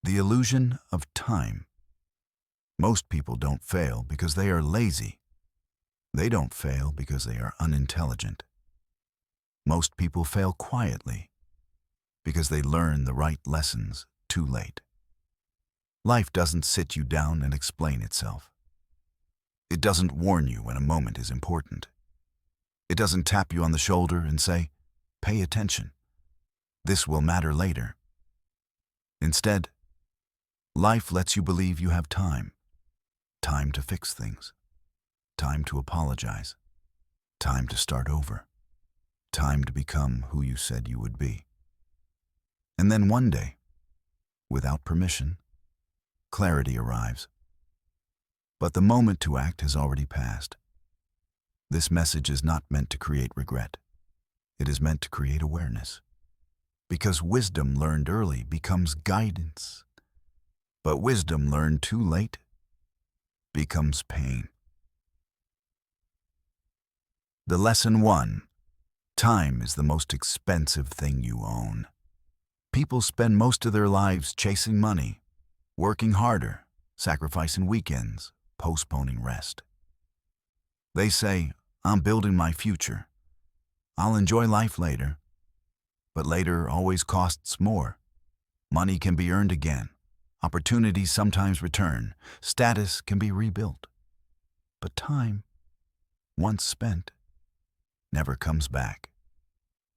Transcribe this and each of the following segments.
The illusion of time. Most people don't fail because they are lazy. They don't fail because they are unintelligent. Most people fail quietly because they learn the right lessons too late. Life doesn't sit you down and explain itself. It doesn't warn you when a moment is important. It doesn't tap you on the shoulder and say, "Pay attention. This will matter later." Instead, life lets you believe you have time. Time to fix things. Time to apologize. Time to start over. Time to become who you said you would be. And then one day, without permission, clarity arrives. But the moment to act has already passed. This message is not meant to create regret. It is meant to create awareness. Because wisdom learned early becomes guidance. But wisdom learned too late becomes pain. The lesson 1. Time is the most expensive thing you own. People spend most of their lives chasing money, working harder, sacrificing weekends, postponing rest. They say, "I'm building my future. I'll enjoy life later." But later always costs more. Money can be earned again. Opportunities sometimes return. Status can be rebuilt. But time, once spent, never comes back.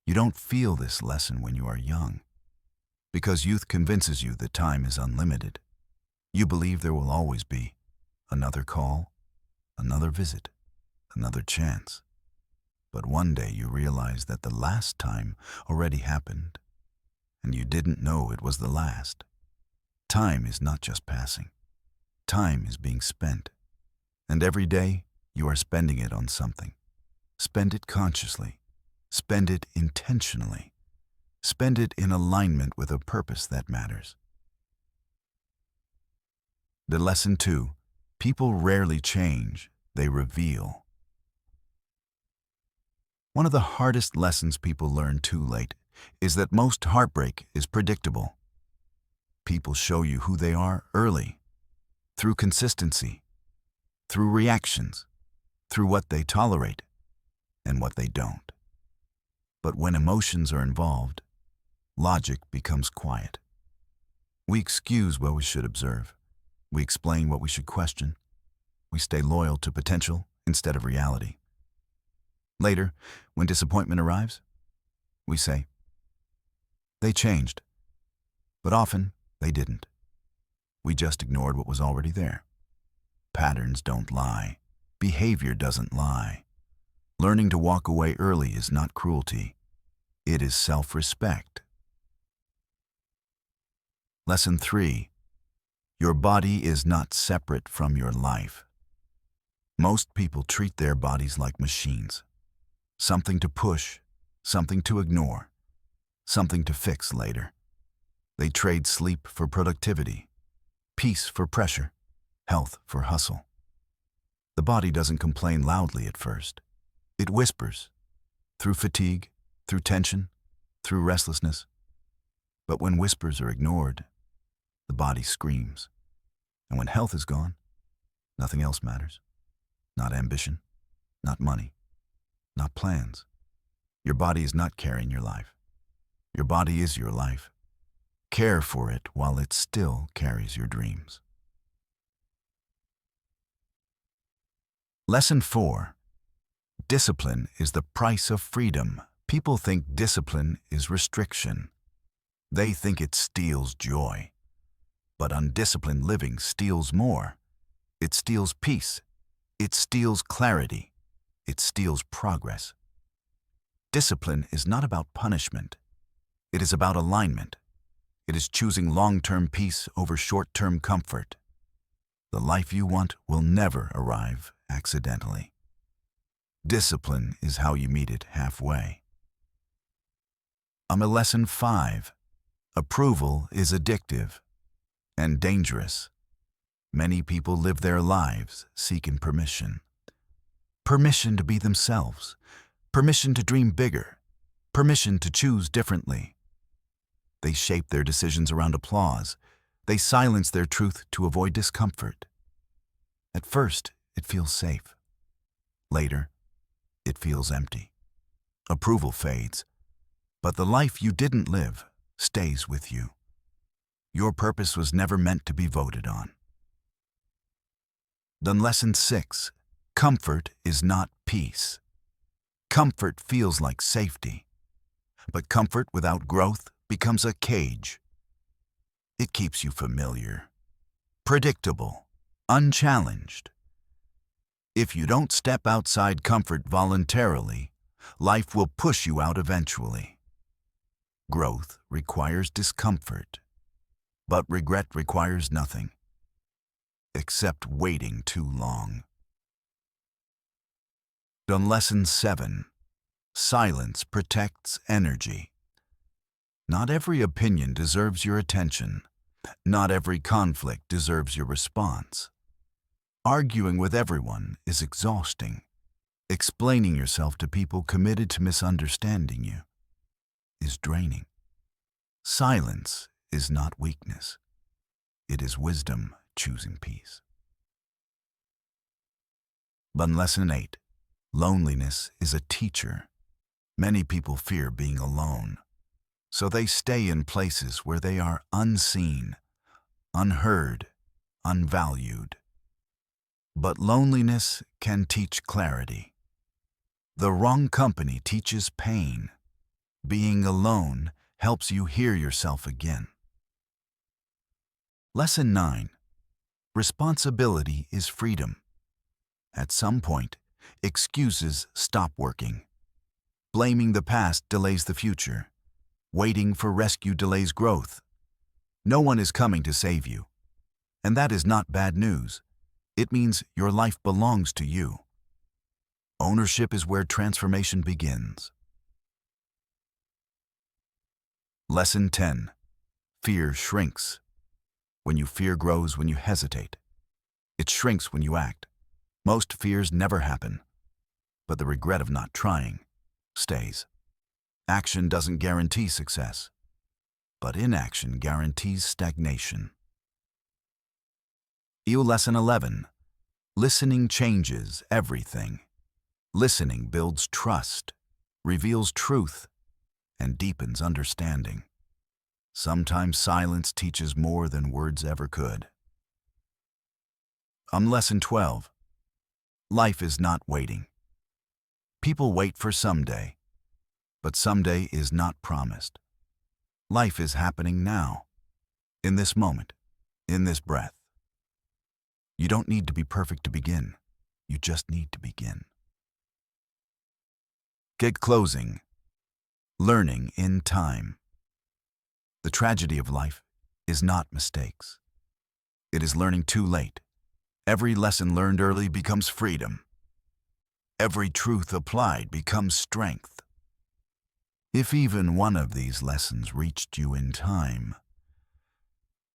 You don't feel this lesson when you are young, because youth convinces you that time is unlimited. You believe there will always be another call, another visit, another chance. But one day you realize that the last time already happened, and you didn't know it was the last. Time is not just passing. Time is being spent. And every day you are spending it on something. Spend it consciously. Spend it intentionally. Spend it in alignment with a purpose that matters. The lesson 2. People rarely change, they reveal. One of the hardest lessons people learn too late is that most heartbreak is predictable. People show you who they are early, through consistency, through reactions, through what they tolerate and what they don't. But when emotions are involved, logic becomes quiet. We excuse what we should observe. We explain what we should question. We stay loyal to potential instead of reality. Later, when disappointment arrives, we say, "They changed," but often they didn't. We just ignored what was already there. Patterns don't lie. Behavior doesn't lie. Learning to walk away early is not cruelty. It is self-respect. Lesson 3. Your body is not separate from your life. Most people treat their bodies like machines. Something to push, something to ignore, something to fix later. They trade sleep for productivity, peace for pressure, health for hustle. The body doesn't complain loudly at first. It whispers, through fatigue, through tension, through restlessness. But when whispers are ignored, the body screams. And when health is gone, nothing else matters. Not ambition, not money, not plans. Your body is not carrying your life. Your body is your life. Care for it while it still carries your dreams. Lesson 4. Discipline is the price of freedom. People think discipline is restriction. They think it steals joy. But undisciplined living steals more. It steals peace. It steals clarity. It steals progress. Discipline is not about punishment. It is about alignment. It is choosing long-term peace over short-term comfort. The life you want will never arrive accidentally. Discipline is how you meet it halfway. Lesson 5. Approval is addictive and dangerous. Many people live their lives seeking permission. Permission to be themselves. Permission to dream bigger. Permission to choose differently. They shape their decisions around applause. They silence their truth to avoid discomfort. At first, it feels safe. Later, it feels empty. Approval fades, but the life you didn't live stays with you. Your purpose was never meant to be voted on. Then lesson 6, comfort is not peace. Comfort feels like safety, but comfort without growth becomes a cage. It keeps you familiar, predictable, unchallenged. If you don't step outside comfort voluntarily, life will push you out eventually. Growth requires discomfort, but regret requires nothing, except waiting too long. On lesson 7, silence protects energy. Not every opinion deserves your attention. Not every conflict deserves your response. Arguing with everyone is exhausting. Explaining yourself to people committed to misunderstanding you is draining. Silence is not weakness. It is wisdom choosing peace. But lesson 8, loneliness is a teacher. Many people fear being alone, so they stay in places where they are unseen, unheard, unvalued. But loneliness can teach clarity. The wrong company teaches pain. Being alone helps you hear yourself again. Lesson 9. Responsibility is freedom. At some point, excuses stop working. Blaming the past delays the future. Waiting for rescue delays growth. No one is coming to save you. And that is not bad news. It means your life belongs to you. Ownership is where transformation begins. Lesson 10. Fear shrinks. When you fear grows when you hesitate. It shrinks when you act. Most fears never happen, but the regret of not trying stays. Action doesn't guarantee success, but inaction guarantees stagnation. Lesson 11. Listening changes everything. Listening builds trust, reveals truth, and deepens understanding. Sometimes silence teaches more than words ever could. Lesson 12. Life is not waiting. People wait for someday, but someday is not promised. Life is happening now, in this moment, in this breath. You don't need to be perfect to begin. You just need to begin. Get closing. Learning in time. The tragedy of life is not mistakes. It is learning too late. Every lesson learned early becomes freedom. Every truth applied becomes strength. If even one of these lessons reached you in time,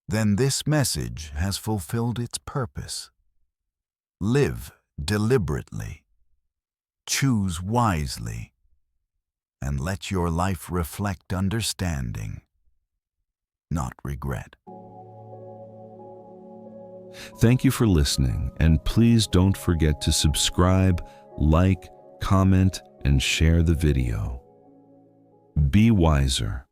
then this message has fulfilled its purpose. Live deliberately, choose wisely, and let your life reflect understanding, not regret. Thank you for listening, and please don't forget to subscribe, like, comment, and share the video. Be wiser.